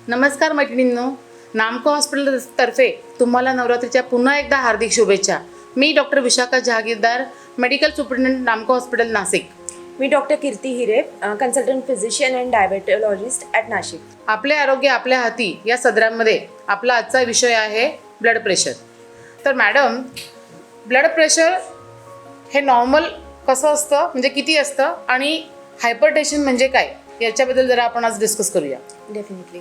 नमस्कार मैत्रिणींनो, नामको हॉस्पिटलतर्फे तुम्हाला नवरात्रीच्या पुन्हा एकदा हार्दिक शुभेच्छा. मी doctor Vishakha Jahagirdar, medical superintendent Namco hospital Nashik. मी doctor Kirti Hire, consultant physician and diabetologist at Nashik. आपले आरोग्य आपल्या हाती या सदरामध्ये आपला आजचा विषय आहे ब्लड प्रेशर. तर मॅडम, ब्लड प्रेशर हे नॉर्मल कसं असतं, म्हणजे किती असतं, आणि हायपरटेन्शन म्हणजे काय, याच्याबद्दल जरा आपण आज डिस्कस करूया. डेफिनेटली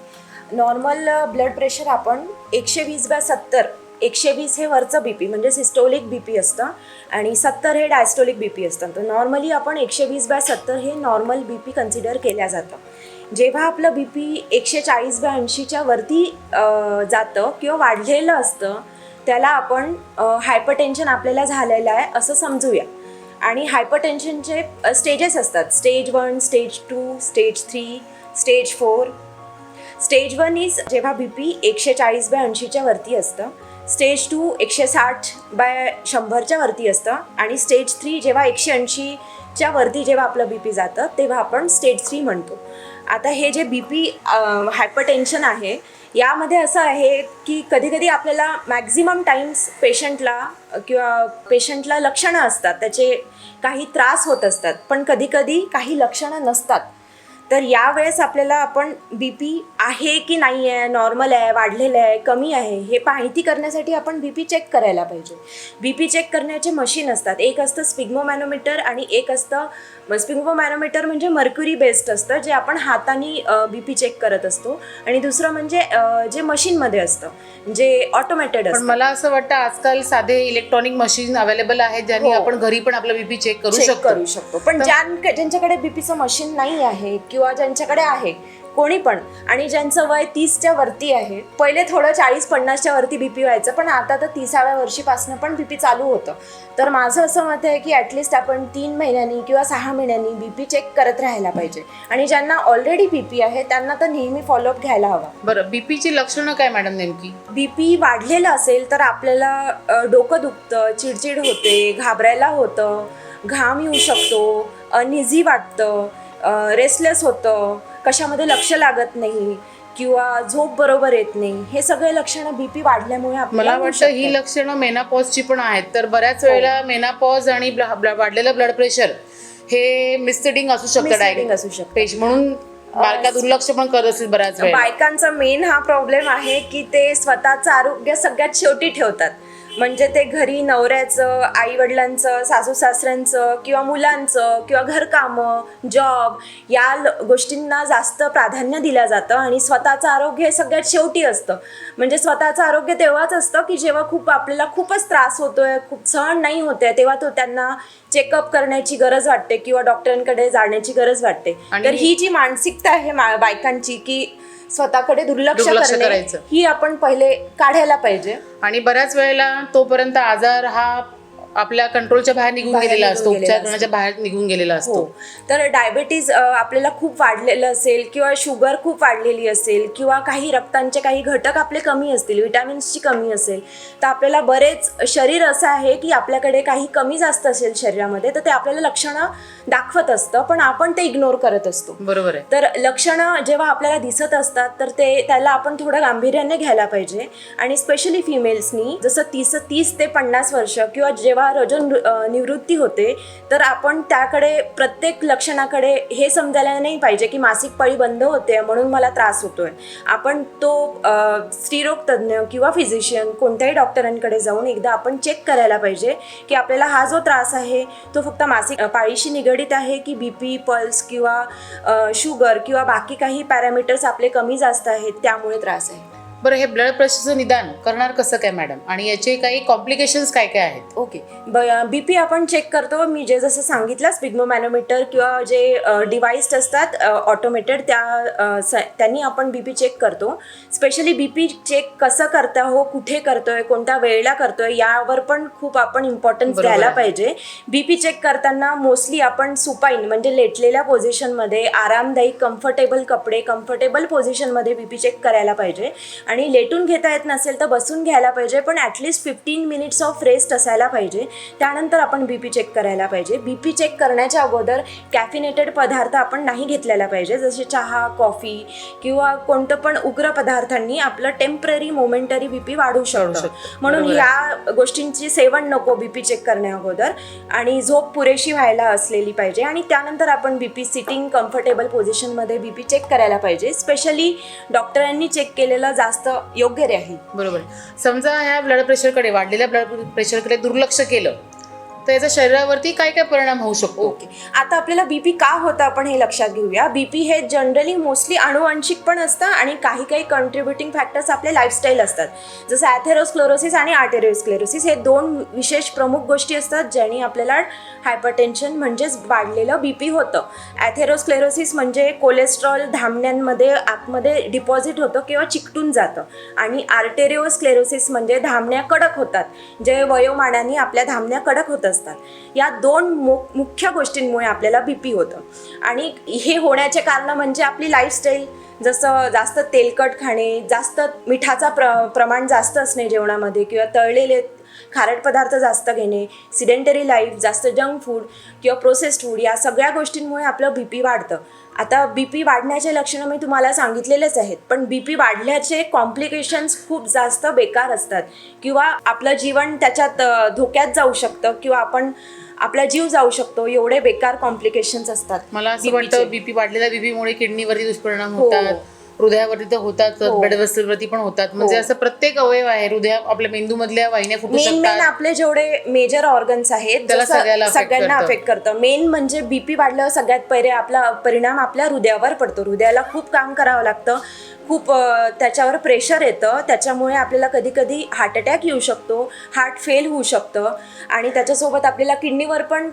नॉर्मल ब्लड प्रेशर आपण 120/70, 120 हे वरचं BP म्हणजे सिस्टोलिक BP असतं आणि 70 हे डायस्टोलिक BP असतं. तर नॉर्मली आपण 120/70 हे नॉर्मल BP कन्सिडर केल्या जातं. जेव्हा आपलं BP 140/80च्या वरती जातं किंवा वाढलेलं असतं त्याला आपण हायपरटेन्शन आपल्याला झालेलं आहे असं समजूया. आणि हायपरटेन्शनचे स्टेजेस असतात, stage 1, stage 2, stage 3, stage 4. Stage 1 is जेव्हा BP 140/80च्या वरती असतं, स्टेज 2 160/100च्या वरती असतं आणि स्टेज 3 जेव्हा 180च्या वरती जेव्हा आपलं BP जातं तेव्हा आपण स्टेज 3 म्हणतो. आता हे जे BP हायपरटेन्शन आहे यामध्ये असं आहे की कधीकधी आपल्याला मॅक्झिमम टाईम्स पेशंटला लक्षणं असतात, त्याचे काही त्रास होत असतात, पण कधीकधी काही लक्षणं नसतात. तर यावेळेस आपल्याला आपण BP आहे की नाही आहे, नॉर्मल आहे, वाढलेलं आहे, कमी आहे, हे माहिती करण्यासाठी आपण BP चेक करायला पाहिजे. BP चेक करण्याचे मशीन असतात. एक असतं स्पिग्मोमॅनोमीटर आणि एक असतं स्पिग्मोमॅनोमीटर म्हणजे मर्क्युरी बेस्ड असतं, जे आपण हाताने BP चेक करत असतो, आणि दुसरं म्हणजे जे मशीनमध्ये असतं जे ऑटोमॅटेड पण असतं. मला असं वाटतं आजकाल साधे इलेक्ट्रॉनिक मशीन अवेलेबल आहेत ज्यांनी आपण घरी पण आपलं BP चेक करू शकतो. पण ज्यांच्याकडे BPचं मशीन नाही आहे किंवा ज्यांच्याकडे आहे कोणी पण, आणि ज्यांचं वय 30च्या वरती आहे, पहिले थोडं 40-50च्या वरती BP व्हायचं, पण आता तर 30व्या वर्षीपासून पण BP चालू होतं. तर माझं असं मत आहे की ॲटलिस्ट आपण 3 महिन्यांनी किंवा 6 महिन्यांनी BP चेक करत राहायला पाहिजे. आणि ज्यांना ऑलरेडी BP आहे त्यांना तर नेहमी फॉलोअप घ्यायला हवा. बरं, BPची लक्षणं काय मॅडम नेमकी? BP वाढलेलं असेल तर आपल्याला डोकं दुखतं, चिडचिड होते, घाबरायला होतं, घाम येऊ शकतो, अनइझी वाटतं, रेस्टलेस होतं, कशामध्ये लक्ष लागत नाही किंवा झोप बरोबर येत नाही. हे सगळे लक्षणं BP वाढल्यामुळे मला वाटतं ही लक्षणं मेनापॉजची पण आहेत. तर बऱ्याच वेळेला मेनापॉज आणि वाढलेलं ब्लड प्रेशर हे मिसलिडिंग असू शकतं, डायरेक्ट असू शकतं. म्हणून बायका दुर्लक्ष पण करत असेल बऱ्याच वेळा. बायकांचा मेन हा प्रॉब्लेम आहे की ते स्वतःचं आरोग्य सगळ्यात शेवटी ठेवतात. म्हणजे ते घरी नवऱ्याचं, आईवडिलांचं, सासू सासऱ्यांचं किंवा मुलांचं किंवा घरकामं, जॉब या गोष्टींना जास्त प्राधान्य दिलं जातं आणि स्वतःचं आरोग्य हे सगळ्यात शेवटी असतं. म्हणजे स्वतःचं आरोग्य तेव्हाच असतं की जेव्हा आपल्याला खूपच त्रास होतोय, खूप सहन नाही होते, तेव्हा त्यांना चेकअप करण्याची गरज वाटते किंवा डॉक्टरांकडे जाण्याची गरज वाटते. तर ही जी मानसिकता आहे बायकांची की स्वतःकडे दुर्लक्ष करायचं, ही आपण पहिले काढायला पाहिजे. आणि बऱ्याच वेळेला तोपर्यंत आजार हा आपल्या कंट्रोलच्या बाहेर निघून गेलेला असतो, उपचार करण्याच्या बाहेर निघून गेलेला असतो. तर डायबिटीज आपल्याला खूप वाढलेलं असेल किंवा शुगर खूप वाढलेली असेल किंवा काही रक्तांचे काही घटक आपले कमी असतील, विटॅमिन्सची कमी असेल, तर आपल्याला बरेच शरीर असं आहे की आपल्याकडे काही कमी जास्त असेल शरीरामध्ये तर ते आपल्याला लक्षणं दाखवत असतं, पण आपण ते इग्नोर करत असतो. बरोबर आहे. तर लक्षणं जेव्हा आपल्याला दिसत असतात तर त्याला आपण थोडं गांभीर्याने घ्यायला पाहिजे. आणि स्पेशली फिमेल्सनी जसं 30 ते 50 वर्ष किंवा जेव्हा रजोन निवृत्ती होते तर आपण त्याकडे प्रत्येक लक्षणाकडे हे समजायला नाही पाहिजे की मासिक पाळी बंद होते म्हणून मला त्रास होतोय. आपण तो स्त्रीरोग तज्ज्ञ किंवा फिजिशियन कोणत्याही डॉक्टरांकडे जाऊन एकदा आपण चेक करायला पाहिजे की आपल्याला हा जो त्रास आहे तो फक्त मासिक पाळीशी निगडीत आहे की BP, पल्स किंवा शुगर किंवा बाकी काही पॅरामीटर्स आपले कमी जास्त आहेत त्यामुळे त्रास आहे. बरं, हे ब्लड प्रेशरचं निदान करणार कसं काय मॅडम, आणि याचे काही कॉम्प्लिकेशन्स काय काय आहेत? ओके, BP आपण चेक करतो. मी जसं सांगितलं स्पिग्मोमॅनोमीटर किंवा जे डिव्हाइस असतात ऑटोमेटेड त्यांनी आपण BP चेक करतो. स्पेशली BP चेक कसं करता कुठे करतोय, कोणत्या वेळेला करतोय यावर पण खूप आपण इम्पॉर्टन्स द्यायला पाहिजे. BP चेक करताना मोस्टली आपण सुपाईन म्हणजे लेटलेल्या पोझिशनमध्ये आरामदायी कम्फर्टेबल कपडे, कम्फर्टेबल पोझिशनमध्ये BP चेक करायला पाहिजे. आणि लेटून घेता येत नसेल तर बसून घ्यायला पाहिजे, पण ॲटलिस्ट 15 मिनिट्स ऑफ रेस्ट असायला पाहिजे. त्यानंतर आपण बी पी चेक करायला पाहिजे. बी पी चेक करण्याच्या अगोदर कॅफिनेटेड पदार्थ आपण नाही घेतलेला पाहिजे, जसे चहा, कॉफी किंवा कोणतं पण उग्र पदार्थांनी आपलं टेम्पररी मोमेंटरी बी पी वाढू शकतं. म्हणून या गोष्टींची सेवन नको बी पी चेक करण्या अगोदर. आणि झोप पुरेशी व्हायला असलेली पाहिजे. आणि त्यानंतर आपण बी पी सिटिंग कम्फर्टेबल पोझिशनमध्ये बी पी चेक करायला पाहिजे. स्पेशली डॉक्टरांनी चेक केलेलं जास्त योग्य राहील. बरोबर. समजा ह्या ब्लड प्रेशरकडे, वाढलेल्या ब्लड प्रेशरकडे दुर्लक्ष केलं तर याचा शरीरावरती काय काय परिणाम होऊ शकतो? ओके, आता आपल्याला बीपी का होतं आपण हे लक्षात घेऊया. बीपी हे जनरली मोस्टली अनुवंशिक पण असतं आणि काही काही कंट्रीब्युटिंग फॅक्टर्स आपले लाईफस्टाईल असतात, जसं ॲथेरोस्क्लेरोसिस आणि आर्टेरिओस्क्लेरोसिस. हे दोन विशेष प्रमुख गोष्टी असतात ज्यांनी आपल्याला हायपरटेन्शन म्हणजेच वाढलेलं बीपी होतं. ॲथेरोस्क्लेरोसिस म्हणजे कोलेस्ट्रॉल धामण्यांमध्ये आतमध्ये डिपॉझिट होतं किंवा चिकटून जातं. आणि आर्टेरिओस्क्लेरोसिस म्हणजे धामण्या कडक होतात, जे वयोमानाने आपल्या धामण्या कडक होत असतात. या दोन मुख्य गोष्टींमुळे आपल्याला बीपी होतं. आणि हे होण्याचे कारण म्हणजे आपली लाईफस्टाईल, जसं जास्त तेलकट खाणे, जास्त मिठाचा प्रमाण जास्त असणे जेवणामध्ये, किंवा तळलेले खारट पदार्थ जास्त घेणे, सिडेंटरी लाईफ, जास्त जंक फूड किंवा प्रोसेस्ड फूड, या सगळ्या गोष्टींमुळे आपलं बी पी वाढतं. आता बी पी वाढण्याचे लक्षणं मी तुम्हाला सांगितलेलेच आहेत, पण बी पी वाढल्याचे कॉम्प्लिकेशन्स खूप जास्त बेकार असतात किंवा आपलं जीवन त्याच्यात धोक्यात जाऊ शकतं किंवा आपला जीव जाऊ शकतो. एवढे बेकार कॉम्प्लिकेशन्स असतात. मला असं वाटतं बीपी, वाढलेल्या बीपीमुळे किडनीवरती दुष्परिणाम होतात, हृदयावरती तर होतात, ब्लड वेसलवरती पण होतात. म्हणजे असं प्रत्येक अवयव आहे, हृदय, आपल्या मेंदूमधल्या वाहिन्या फुटू शकतात. मेन आपले जेवढे मेजर ऑर्गन्स आहेत त्याला सगळ्यांना अफेक्ट करतं. मेन म्हणजे बीपी वाढल्यावर सगळ्यात पहिले आपला परिणाम आपल्या हृदयावर पडतो. हृदयाला खूप काम करावं लागतं, खूप त्याच्यावर प्रेशर येतं. त्याच्यामुळे आपल्याला कधी कधी हार्ट अटॅक येऊ शकतो, हार्ट फेल होऊ शकतं. आणि त्याच्यासोबत आपल्याला किडनीवर पण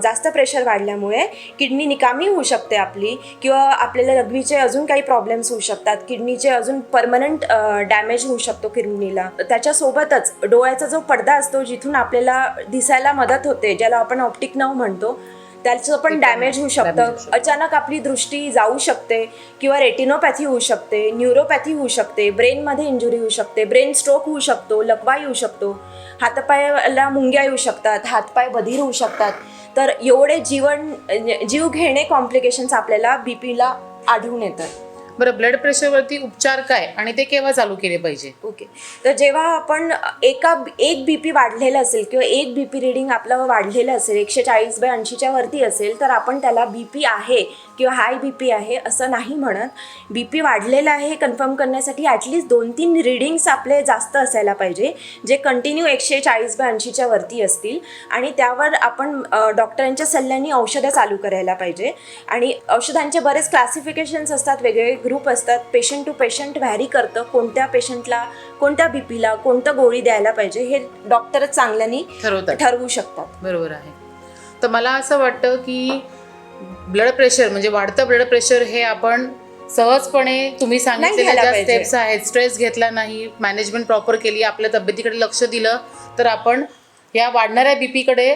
जास्त प्रेशर वाढल्यामुळे किडनी निकामी होऊ शकते आपली, किंवा आपल्याला लघवीचे अजून काही प्रॉब्लेम्स होऊ शकतात. किडनीचे अजून परमनंट डॅमेज होऊ शकतो किडनीला. त्याच्यासोबतच डोळ्याचा जो पडदा असतो, जिथून आपल्याला दिसायला मदत होते, ज्याला आपण ऑप्टिक नर्व्ह म्हणतो, त्याचं पण डॅमेज होऊ शकतं. अचानक आपली दृष्टी जाऊ शकते, किंवा रेटिनोपॅथी होऊ शकते, न्यूरोपॅथी होऊ शकते, ब्रेनमध्ये इंजुरी होऊ शकते, ब्रेन स्ट्रोक होऊ शकतो, लकवा येऊ शकतो, हातपायाला मुंग्या येऊ शकतात, हातपाय बधीर होऊ शकतात. तर एवढे जीव घेणे कॉम्प्लिकेशन्स आपल्याला बीपीला आढळून येतात. बरं, ब्लड प्रेशरवरती उपचार काय आणि ते केव्हा चालू केले पाहिजे? ओके, तर जेव्हा आपण एक बी पी वाढलेलं असेल किंवा एक बी पी रिडिंग आपलं वाढलेलं असेल, 140/80च्या वरती असेल, तर आपण त्याला बी पी आहे किंवा हाय बी पी आहे असं नाही म्हणत. बी पी वाढलेलं आहे हे कन्फर्म करण्यासाठी ॲटलिस्ट 2-3 रिडिंग्स आपले जास्त असायला पाहिजे, जे कंटिन्यू 140/80च्या वरती असतील. आणि त्यावर आपण डॉक्टरांच्या सल्ल्याने औषधं चालू करायला पाहिजे. आणि औषधांचे बरेच क्लासिफिकेशन्स असतात, वेगवेगळे ग्रुप असतात. पेशंट टू पेशंट व्हॅरी करतं, कोणत्या पेशंटला कोणत्या बी पीला कोणतं गोळी द्यायला पाहिजे हे डॉक्टरच चांगल्याने ठरवू शकतात. बरोबर आहे. तर मला असं वाटतं की ब्लड प्रेशर म्हणजे वाढतं ब्लड प्रेशर हे आपण सहजपणे, तुम्ही सांगितलेल्या ज्या स्टेप्स आहेत, स्ट्रेस घेतला नाही, मॅनेजमेंट प्रॉपर केली, आपल्या तब्येतीकडे लक्ष दिलं, तर आपण या वाढणाऱ्या बीपीकडे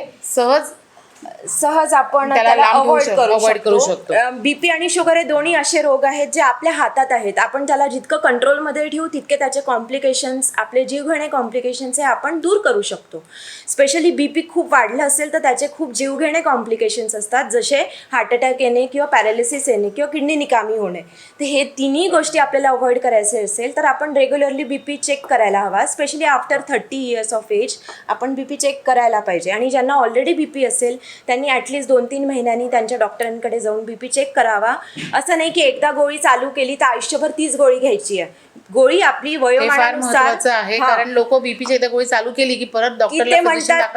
सहज आपण त्याला अवॉइड करू शकतो. बीपी आणि शुगर हे दोन्ही असे रोग आहेत जे आपल्या हातात आहेत. आपण त्याला जितकं कंट्रोलमध्ये ठेवू तितके त्याचे कॉम्प्लिकेशन्स, आपले जीवघेणे कॉम्प्लिकेशन्स हे आपण दूर करू शकतो. स्पेशली बीपी खूप वाढलं असेल तर त्याचे खूप जीवघेणे कॉम्प्लिकेशन्स असतात, जसे हार्ट अटॅक येणे किंवा पॅरालिसिस येणे किंवा किडनी निकामी होणे. तर हे तिन्ही गोष्टी आपल्याला अवॉइड करायचे असेल तर आपण रेग्युलरली बीपी चेक करायला हवा. Specially after 30 years of age आपण बीपी चेक करायला पाहिजे. आणि ज्यांना ऑलरेडी बीपी असेल त्यांनी ॲटलिस्ट 2-3 महिन्यांनी त्यांच्या डॉक्टरांकडे जाऊन बीपी चेक करावा. असं नाही की एकदा गोळी चालू केली तर आयुष्यभर तीच गोळी घ्यायची आहे. गोळी आपली वयोमानानुसार आहे, कारण लोक बीपीची एकदा गोळी चालू केली की परत डॉक्टरला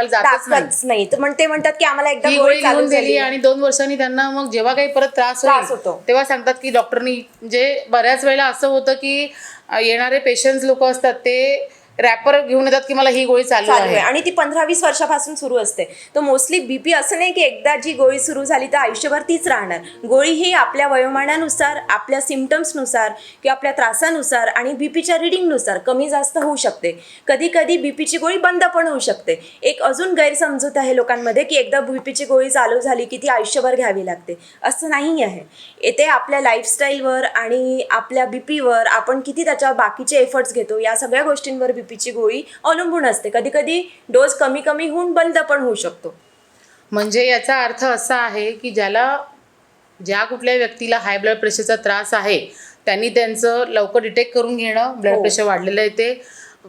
दाखलच नाही. तर ते म्हणतात की आम्हाला एकदा गोळी घेऊन दिली आणि 2 वर्षांनी त्यांना मग जेव्हा काही परत त्रास होतो तेव्हा सांगतात की डॉक्टरनी, म्हणजे बऱ्याच वेळेला असं होतं की येणारे पेशंट्स लोक असतात ते रॅपर घेऊन येतात की मला ही गोळी चालू चालू आहे आहे. आणि ती 15-20 वर्षापासून सुरू असते. तर मोस्टली बीपी असं नाही की एकदा जी गोळी सुरू झाली तर आयुष्यभर तीच राहणार. गोळी ही आपल्या वयोमानानुसार, आपल्या सिम्पटम्सनुसार किंवा आपल्या त्रासानुसार आणि बीपीच्या रिडिंगनुसार कमी जास्त होऊ शकते. कधी कधी बीपीची गोळी बंद पण होऊ शकते. एक अजून गैरसमजूत आहे लोकांमध्ये की एकदा बीपीची गोळी चालू झाली की ती आयुष्यभर घ्यावी लागते. असं नाही आहे. येथे आपल्या लाईफस्टाईलवर आणि आपल्या बीपीवर आपण किती त्याच्यावर बाकीचे एफर्ट्स घेतो या सगळ्या गोष्टींवर बीपीची गोळी अवलंबून असते. कधी कधी डोस कमी कमी होऊन बंद पण होऊ शकतो. म्हणजे याचा अर्थ असा आहे की ज्या कुठल्या व्यक्तीला हाय ब्लड प्रेशरचा त्रास आहे त्यांनी त्यांचं लवकर डिटेक्ट करून घेणं, ब्लड हो. प्रेशर वाढलेलं आहे ते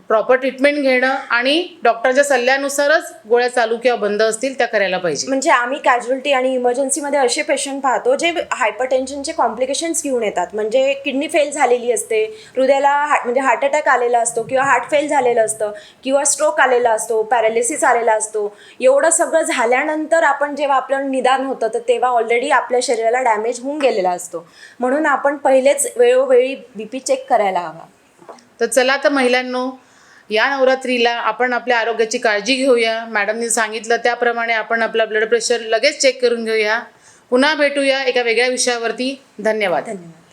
प्रॉपर ट्रीटमेंट घेणं आणि डॉक्टरच्या सल्ल्यानुसारच गोळ्या चालू किंवा बंद असतील त्या करायला पाहिजे. म्हणजे आम्ही कॅज्युअल्टी आणि इमर्जन्सीमध्ये असे पेशंट पाहतो जे हायपरटेन्शनचे कॉम्प्लिकेशन्स घेऊन येतात. म्हणजे किडनी फेल झालेली असते, हृदयाला म्हणजे हार्ट अटॅक आलेला असतो किंवा हार्ट फेल झालेलं असतं किंवा स्ट्रोक आलेला असतो, पॅरालिसिस आलेला असतो. एवढं सगळं झाल्यानंतर आपण जेव्हा आपलं निदान होतं तर तेव्हा ऑलरेडी आपल्या शरीराला डॅमेज होऊन गेलेला असतो. म्हणून आपण पहिलेच वेळोवेळी बीपी चेक करायला हवा. तर चला तर महिलांनो, या नवरात्रीला आपण आपल्या आरोग्याची काळजी घेऊया. मॅडमनी सांगितलं त्याप्रमाणे आपण आपला ब्लड प्रेशर लगेच चेक करून घेऊया. पुन्हा भेटूया एका वेगळ्या विषयावरती. धन्यवाद. धन्यवाद.